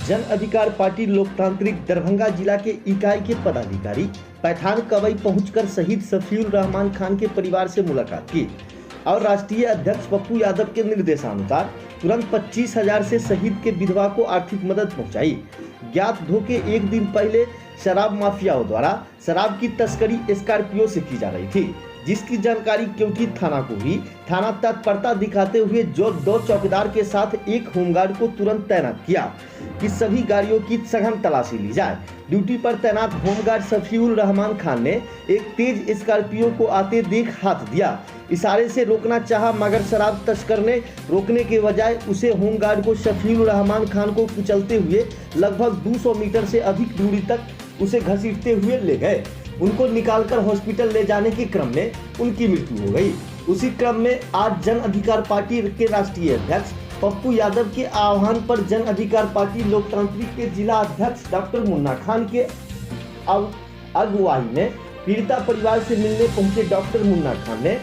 जन अधिकार पार्टी लोकतांत्रिक दरभंगा जिला के इकाई के पदाधिकारी पैठान कवई पहुंचकर शहीद शफीउर रहमान खान के परिवार से मुलाकात की और राष्ट्रीय अध्यक्ष पप्पू यादव के निर्देशानुसार तुरंत 25,000 से शहीद के विधवा को आर्थिक मदद पहुंचाई। ज्ञात धोखे एक दिन पहले शराब माफियाओं द्वारा शराब की तस्करी स्कॉर्पियो से की जा रही थी, जिसकी जानकारी केवटी थाना को हुई। थाना तत्परता दिखाते हुए जो 2 चौकीदार के साथ एक होमगार्ड को तुरंत तैनात किया कि सभी गाड़ियों की सघन तलाशी ली जाए। ड्यूटी पर तैनात होमगार्ड शफीउर रहमान खान ने एक तेज स्कॉर्पियो को आते देख हाथ दिया। इशारे से रोकना चाहा, मगर शराब तस्कर ने रोकने के बजाय उसे होमगार्ड को शफीउर रहमान खान को कुचलते हुए लगभग 200 मीटर से अधिक दूरी तक उसे घसीटते हुए ले गए। उनको निकालकर हॉस्पिटल ले जाने के क्रम में उनकी मृत्यु हो गई। उसी क्रम में आज जन अधिकार पार्टी के राष्ट्रीय अध्यक्ष पप्पू यादव के आह्वान पर जन अधिकार पार्टी लोकतांत्रिक के जिला अध्यक्ष डॉक्टर मुन्ना खान के अगुवाई में पीड़िता परिवार से मिलने पहुंचे डॉक्टर मुन्ना खान ने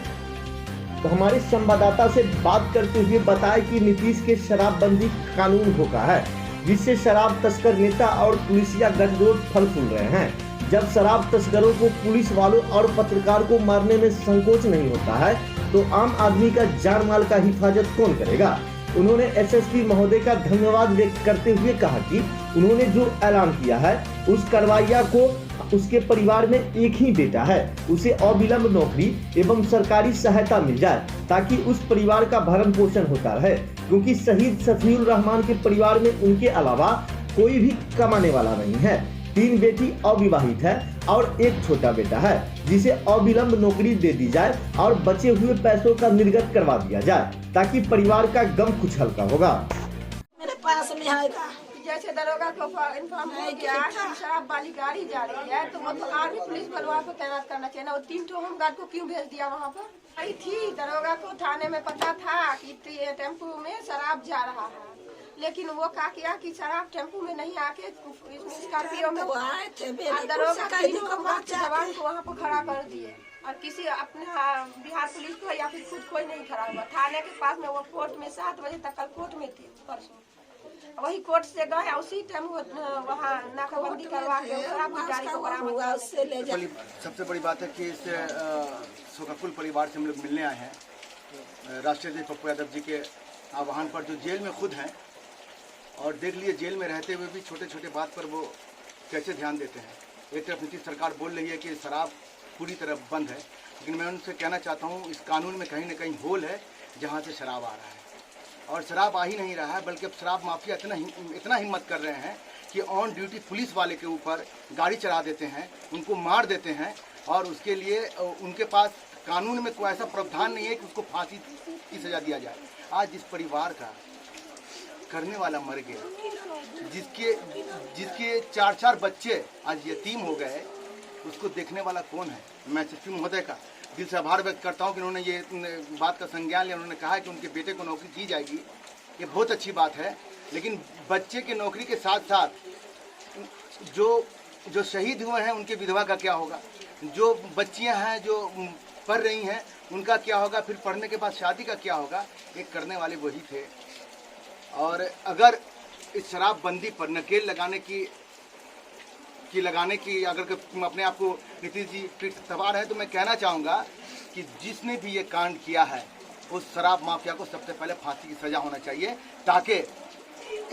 हमारे संवाददाता से बात करते हुए बताया कि नीतीश के शराबबंदी कानून होगा है, जिससे शराब तस्कर नेता और पुलिसिया गठजोड़ फल फूल रहे हैं। जब शराब तस्करों को पुलिस वालों और पत्रकार को मारने में संकोच नहीं होता है, तो आम आदमी का जान माल का हिफाजत कौन करेगा। उन्होंने एसएसपी महोदय का धन्यवाद व्यक्त करते हुए कहा कि उन्होंने जो ऐलान किया है उस करवाइया को उसके परिवार में एक ही बेटा है, उसे अविलंब नौकरी एवं सरकारी सहायता मिल जाए ताकि उस परिवार का भरण पोषण होता रहे, क्योंकि शहीद शफीउर रहमान के परिवार में उनके अलावा कोई भी कमाने वाला नहीं है। 3 बेटी अविवाहित है और एक छोटा बेटा है, जिसे अविलंब नौकरी दे दी जाए और बचे हुए पैसों का निर्गत करवा दिया जाए ताकि परिवार का गम कुछ हल्का होगा। मेरे पास में आएगा जैसे दरोगा को इन्फॉर्म हो गया कि शराब वाली गाड़ी जा रही है, तो वो तो आर्मी पुलिस बलवा को तैनात करना चाहिए ना। वो 3 होमगार्ड को क्यों भेज दिया वहाँ पर? आई थी दरोगा को थाने में पता था कि टेम्पो में शराब जा रहा है, लेकिन वो क्या किया कि शराब टेम्पो में नहीं आके स्कॉर्पियो में आए थे। दरोगा जवान को वहाँ पर खड़ा कर दिए और किसी अपने बिहार पुलिस को या फिर खुद कोई नहीं खड़ा हुआ। थाने के पास में वो कोर्ट में 7 बजे तक कल कोर्ट में थे, परसों वही कोर्ट से गए, उसी टाइम वहाँ नाकाबंदी करवा के शराब की गाड़ी को बरामद हुआ, उससे ले जाए। सबसे बड़ी बात है कि इस शोकाकुल परिवार से हम लोग मिलने आए हैं राष्ट्रीय अध्यक्ष पप्पू यादव जी के आह्वान पर, जो जेल में खुद हैं और देख लिए जेल में रहते हुए भी छोटे छोटे बात पर वो कैसे ध्यान देते हैं। एक तरफ नीतीश सरकार बोल रही है कि शराब पूरी तरह बंद है, लेकिन मैं उनसे कहना चाहता हूँ इस कानून में कहीं ना कहीं होल है जहाँ से शराब आ रहा है। और शराब आ ही नहीं रहा है, बल्कि अब शराब माफिया इतना हिम्मत कर रहे हैं कि ऑन ड्यूटी पुलिस वाले के ऊपर गाड़ी चढ़ा देते हैं, उनको मार देते हैं और उसके लिए उनके पास कानून में कोई ऐसा प्रावधान नहीं है कि उसको फांसी की सज़ा दिया जाए। आज जिस परिवार का करने वाला मर गया, जिसके 4 बच्चे आज यतीम हो गए, उसको देखने वाला कौन है। मैं एसएसपी महोदय का दिल से आभार व्यक्त करता हूं कि उन्होंने ये बात का संज्ञान लिया। उन्होंने कहा कि उनके बेटे को नौकरी दी जाएगी, ये बहुत अच्छी बात है, लेकिन बच्चे की नौकरी के साथ साथ जो शहीद हुए हैं उनके विधवा का क्या होगा, जो बच्चियां हैं जो पढ़ रही हैं उनका क्या होगा, फिर पढ़ने के बाद शादी का क्या होगा। ये करने वाले वही थे। और अगर इस शराबबंदी पर नकेल लगाने की अगर अपने आप को नीतीश जी सवार है, तो मैं कहना चाहूँगा कि जिसने भी ये कांड किया है उस शराब माफिया को सबसे पहले फांसी की सज़ा होना चाहिए, ताकि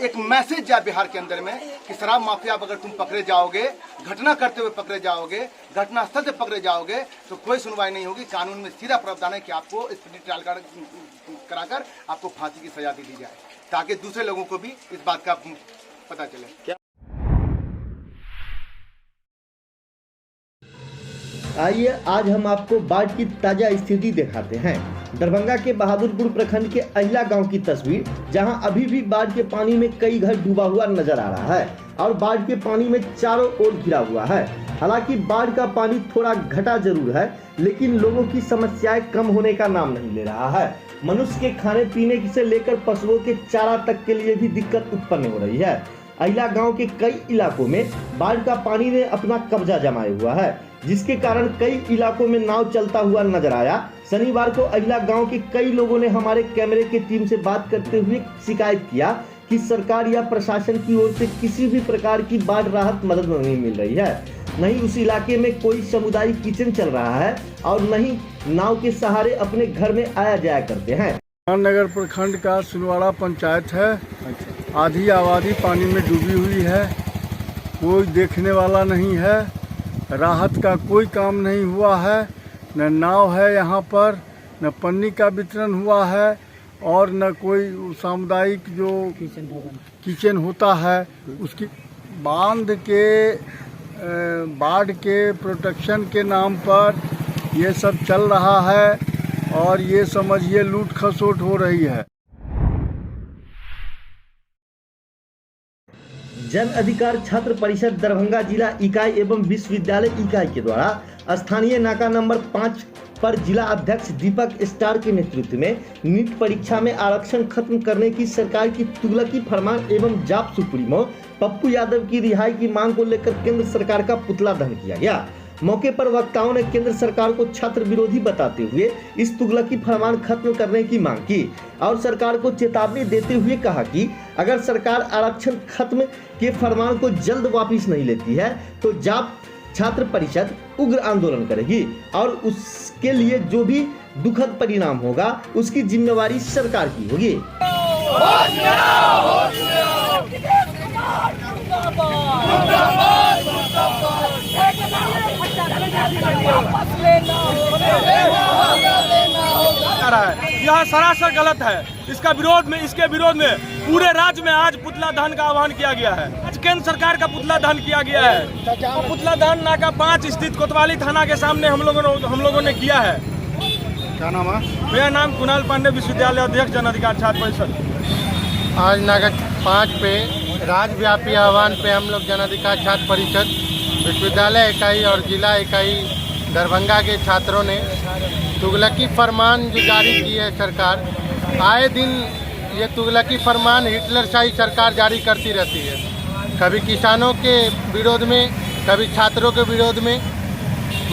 एक मैसेज जाए बिहार के अंदर में कि शराब माफिया अगर तुम पकड़े जाओगे, घटना करते हुए पकड़े जाओगे, घटनास्थल से पकड़े जाओगे, तो कोई सुनवाई नहीं होगी। कानून में सीधा प्रावधान है कि आपको स्पीडी ट्रायल कराकर आपको फांसी की सजा दी जाए, ताकि दूसरे लोगों को भी इस बात का पता चले। आइए आज हम आपको बाढ़ की ताजा स्थिति दिखाते हैं। दरभंगा के बहादुरपुर प्रखंड के अहिला गांव की तस्वीर, जहां अभी भी बाढ़ के पानी में कई घर डूबा हुआ नजर आ रहा है और बाढ़ के पानी में चारों ओर घिरा हुआ है। हालांकि बाढ़ का पानी थोड़ा घटा जरूर है, लेकिन लोगों की समस्याएं कम होने का नाम नहीं ले रहा है। मनुष्य के खाने पीने से लेकर पशुओं के चारा तक के लिए भी दिक्कत उत्पन्न हो रही है। अहिला गांव के कई इलाकों में बाढ़ का पानी ने अपना कब्जा जमाए हुआ है, जिसके कारण कई इलाकों में नाव चलता हुआ नजर आया। शनिवार को अहिला गांव के कई लोगों ने हमारे कैमरे की टीम से बात करते हुए शिकायत किया कि सरकार या प्रशासन की ओर से किसी भी प्रकार की बाढ़ राहत मदद नहीं मिल रही है। नहीं उस इलाके में कोई सामुदायिक किचन चल रहा है और नहीं नाव के सहारे अपने घर में आया जाया करते हैं। नगर प्रखंड का सुनवाड़ा पंचायत है। आधी आबादी पानी में डूबी हुई है, कोई देखने वाला नहीं है, राहत का कोई काम नहीं हुआ है, न नाव है यहाँ पर, न पन्नी का वितरण हुआ है और न कोई सामुदायिक जो किचन होता है उसकी बाढ़ के प्रोटेक्शन के नाम पर ये सब चल रहा है और ये समझिए लूट खसोट हो रही है। जन अधिकार छात्र परिषद दरभंगा जिला इकाई एवं विश्वविद्यालय इकाई के द्वारा स्थानीय नाका नंबर 5 पर जिला अध्यक्ष दीपक स्टार के नेतृत्व में नीट परीक्षा में आरक्षण खत्म करने की सरकार की तुगलकी फरमान एवं जाप सुप्रीमो पप्पू यादव की रिहाई की मांग को लेकर केंद्र सरकार का पुतला दहन किया गया। मौके पर वक्ताओं ने केंद्र सरकार को छात्र विरोधी बताते हुए इस तुगलकी फरमान खत्म करने की मांग की और सरकार को चेतावनी देते हुए कहा कि अगर सरकार आरक्षण खत्म के फरमान को जल्द वापस नहीं लेती है तो जाप छात्र परिषद उग्र आंदोलन करेगी और उसके लिए जो भी दुखद परिणाम होगा उसकी जिम्मेवारी सरकार की होगी। यह सरासर गलत है। इसके विरोध में पूरे राज्य में आज पुतला दहन का आह्वान किया गया है। आज केंद्र सरकार का पुतला दहन किया गया है। तो पुतला दहन नाका 5 स्थित कोतवाली थाना के सामने हम लोगों ने किया है। क्या नाम है? मेरा नाम कुणाल पांडे, विश्वविद्यालय अध्यक्ष जन अधिकार छात्र परिषद। आज नाका 5 पे राज्यव्यापी आह्वान पे हम लोग जन अधिकार छात्र परिषद विश्वविद्यालय इकाई और जिला इकाई दरभंगा के छात्रों ने तुगलकी फरमान जो जारी की है सरकार, आए दिन ये तुगलकी फरमान हिटलरशाही सरकार जारी करती रहती है, कभी किसानों के विरोध में, कभी छात्रों के विरोध में।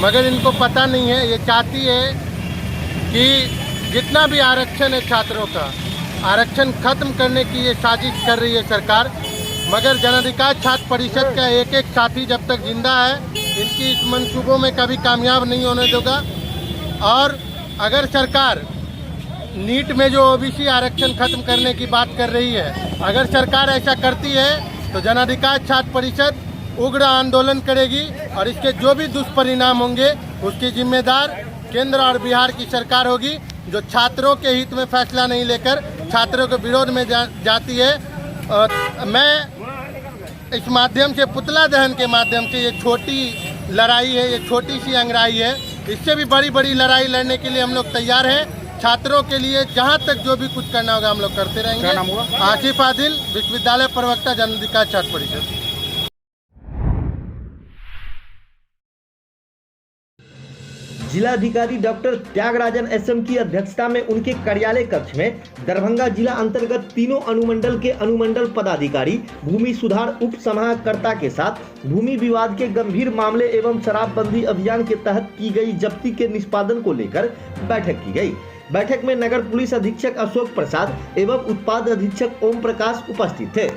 मगर इनको पता नहीं है, ये चाहती है कि जितना भी आरक्षण है छात्रों का, आरक्षण खत्म करने की ये साजिश कर रही है सरकार। मगर जन अधिकार छात्र परिषद का एक एक साथी जब तक जिंदा है इनकी इस मंसूबों में कभी कामयाब नहीं होने देगा। और अगर सरकार नीट में जो ओबीसी आरक्षण खत्म करने की बात कर रही है, अगर सरकार ऐसा करती है तो जन अधिकार छात्र परिषद उग्र आंदोलन करेगी और इसके जो भी दुष्परिणाम होंगे उसकी जिम्मेदार केंद्र और बिहार की सरकार होगी, जो छात्रों के हित में फैसला नहीं लेकर छात्रों के विरोध में जाती है। मैं इस माध्यम से पुतला दहन के माध्यम से, ये छोटी लड़ाई है, ये छोटी सी अंगड़ाई है, इससे भी बड़ी बड़ी लड़ाई लड़ने के लिए हम लोग तैयार हैं। छात्रों के लिए जहां तक जो भी कुछ करना होगा हम लोग करते रहेंगे। आसिफ आदिल, विश्वविद्यालय प्रवक्ता, जन अधिकार छात्र परिषद। जिलाधिकारी डॉक्टर त्यागराजन एसएम की अध्यक्षता में उनके कार्यालय कक्ष में दरभंगा जिला अंतर्गत तीनों अनुमंडल के अनुमंडल पदाधिकारी, भूमि सुधार उप समाहर्ता के साथ भूमि विवाद के गंभीर मामले एवं शराबबंदी अभियान के तहत की गई जब्ती के निष्पादन को लेकर बैठक की गई। बैठक में नगर पुलिस अधीक्षक अशोक प्रसाद एवं उत्पाद अधीक्षक ओम प्रकाश उपस्थित थे।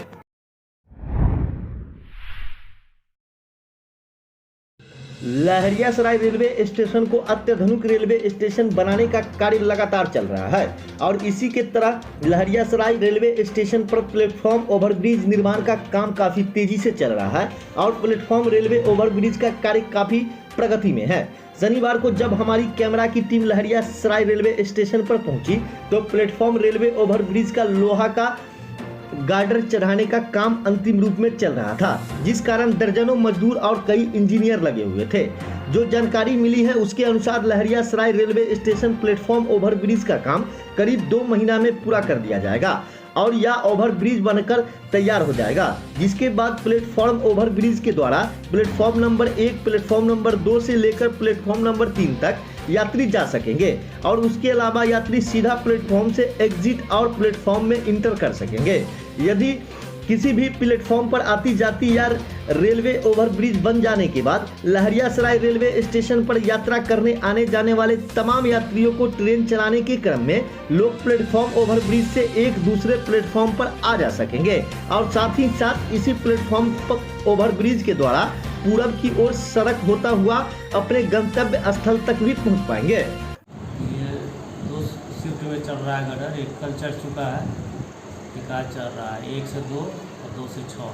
लहरियासराय रेलवे स्टेशन को अत्याधुनिक रेलवे स्टेशन बनाने का कार्य लगातार चल रहा है और इसी के तरह लहरियासराय रेलवे स्टेशन पर प्लेटफॉर्म ओवरब्रिज निर्माण का काम काफी तेजी से चल रहा है और प्लेटफॉर्म रेलवे ओवरब्रिज का कार्य काफी प्रगति में है। शनिवार को जब हमारी कैमरा की टीम लहरियासराय रेलवे स्टेशन पर पहुंची तो प्लेटफॉर्म रेलवे ओवरब्रिज का लोहा का गार्डर चढ़ाने का काम अंतिम रूप में चल रहा था, जिस कारण दर्जनों मजदूर और कई इंजीनियर लगे हुए थे। जो जानकारी मिली है उसके अनुसार Laheriasarai railway station platform overbridge का काम करीब 2 महीना में पूरा कर दिया जाएगा और यह ओवरब्रिज बनकर तैयार हो जाएगा, जिसके बाद प्लेटफॉर्म ओवरब्रिज के द्वारा प्लेटफॉर्म नंबर 1, प्लेटफॉर्म नंबर 2 से लेकर प्लेटफॉर्म नंबर 3 तक यात्री जा सकेंगे और उसके अलावा यात्री सीधा प्लेटफॉर्म से एग्जिट और प्लेटफॉर्म में इंटर कर सकेंगे। यदि किसी भी प्लेटफॉर्म पर आती जाती या रेलवे ओवरब्रिज बन जाने के बाद लहरियासराय रेलवे स्टेशन पर यात्रा करने आने जाने वाले तमाम यात्रियों को ट्रेन चलाने के क्रम में लोग प्लेटफॉर्म ओवरब्रिज से एक दूसरे प्लेटफॉर्म पर आ जा सकेंगे और साथ ही साथ इसी प्लेटफॉर्म पर ओवरब्रिज के द्वारा पूरब की ओर सड़क होता हुआ अपने गंतव्य स्थल तक भी पहुंच पाएंगे। ये 2 शिफ्ट में चल रहा है गटर, एक कल चढ़ चुका है, एक आज चल रहा है 1 से 2 और 2 से 6।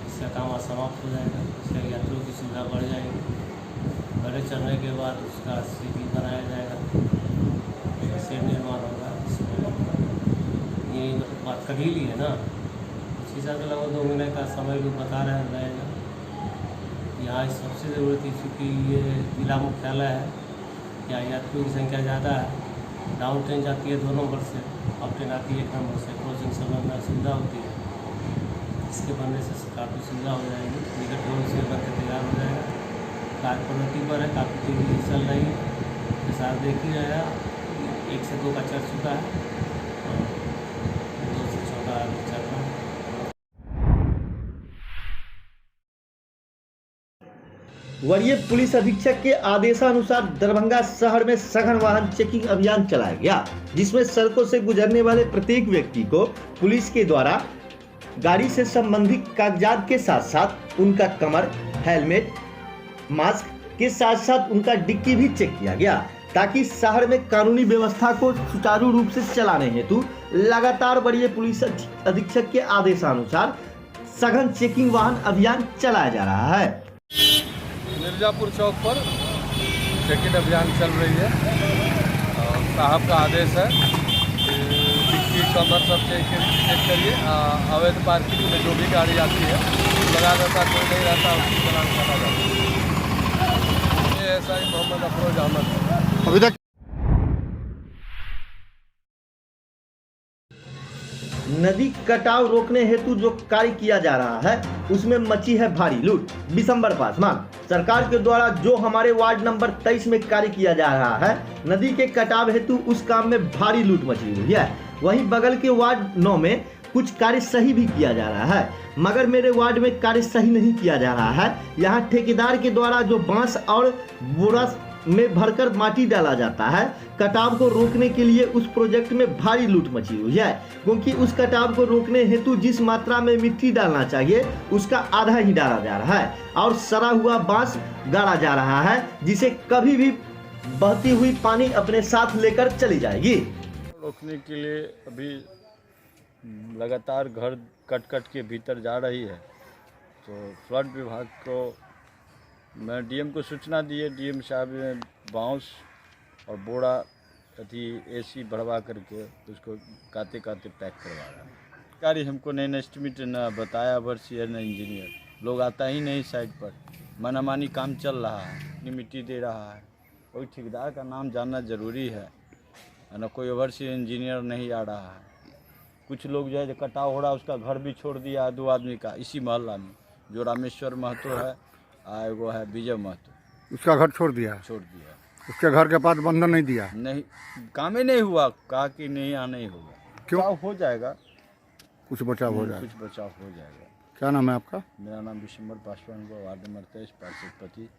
इसका काम आज समाप्त हो जाएगा, इससे यात्रियों की सुविधा बढ़ जाएगी। गटर चढ़ने के बाद उसका सीढ़ी बनाया जाएगा, शेड निर्माण होगा। ये बात कभी ली है ना, उस हिसाब से लगभग 2 महीने का समय भी बता रहेगा। यहाँ सबसे ज़रूरत है चूँकि ये जिला मुख्यालय है, यहाँ यात्रियों की संख्या ज़्यादा है। डाउन ट्रेन जाती है 2 नंबर से, अप ट्रेन आती है 1 नंबर से, क्रॉसिंग समय में सुविधा होती है। इसके बनने से काफ़ी सुविधा हो जाएगी। निकट रोड से बनकर तैयार हो जाएगा। कार्य प्रगति पर है, काफ़ी तेजी चल रही है। जैसा आप देख ही रहे 1 से 2 का चल चुका है और 2 से 6 का चल रहा है। वरीय पुलिस अधीक्षक के आदेशानुसार दरभंगा शहर में सघन वाहन चेकिंग अभियान चलाया गया, जिसमें सड़कों से गुजरने वाले प्रत्येक व्यक्ति को पुलिस के द्वारा गाड़ी से संबंधित कागजात के साथ साथ उनका कमर, हेलमेट, मास्क के साथ साथ उनका डिक्की भी चेक किया गया, ताकि शहर में कानूनी व्यवस्था को सुचारू रूप से चलाने हेतु लगातार वरीय पुलिस अधीक्षक के आदेशानुसार सघन चेकिंग वाहन अभियान चलाया जा रहा है। मिर्जापुर चौक पर चेकिंग अभियान चल रही है और साहब का आदेश है कि डिक्की, कमर सब चेक करिए। अवैध पार्किंग में जो भी गाड़ी आती है लगा रहता, कोई नहीं रहता, उसकी चलान करा जाता है। ये ऐसा ही मोहम्मद अफरोज अहमद अभी तक नदी कटाव रोकने हेतु जो कार्य किया जा रहा है उसमें मची है भारी लूट। दिसंबर पासवान सरकार के द्वारा जो हमारे वार्ड नंबर 23 में कार्य किया जा रहा है, नदी के कटाव हेतु उस काम में भारी लूट मची हुई है। वहीं बगल के वार्ड 9 में कुछ कार्य सही भी किया जा रहा है, मगर मेरे वार्ड में कार्य सही नहीं किया जा रहा है। यहाँ ठेकेदार के द्वारा जो बांस और बोरा में भरकर माटी डाला जाता है, कटाव को रोकने के लिए उस प्रोजेक्ट में भारी लूट मची हुई है, क्योंकि उस कटाव को रोकने हेतु जिस मात्रा में मिट्टी डालना चाहिए उसका आधा ही डाला जा रहा है और सड़ा हुआ बांस गाड़ा जा रहा है, जिसे कभी भी बहती हुई पानी अपने साथ लेकर चली जाएगी। रोकने के लिए अभी लगातार घर कट के भीतर जा रही है, तो फ्लड विभाग को मैं डीएम को सूचना दिए। डीएम साहब ने बांस और बोरा एसी बढ़वा करके उसको काते पैक करवा रहा है। गाड़ी हमको नहीं एस्टिमेट न बताया ओवरसीयर न इंजीनियर, लोग आता ही नहीं साइड पर, मनमानी काम चल रहा है, मिट्टी दे रहा है। कोई ठेकेदार का नाम जानना ज़रूरी है, न कोई ओवरसीयर इंजीनियर नहीं आ रहा है। कुछ लोग जो है कटाव हो रहा है उसका घर भी छोड़ दिया 2 आदमी का इसी मोहल्ला में, जो रामेश्वर महतो है, वो है विजय महतो, उसका घर छोड़ दिया। उसके घर के पास बंधन नहीं दिया, नहीं काम ही नहीं हुआ, कहा कि नहीं आना ही होगा। क्यों? हो जाएगा, कुछ बचाव हो जाएगा। कुछ बचाव हो जाएगा। क्या नाम है आपका? मेरा नाम विशंबर पासवान, वार्ड नंबर 23, पार्षद पति।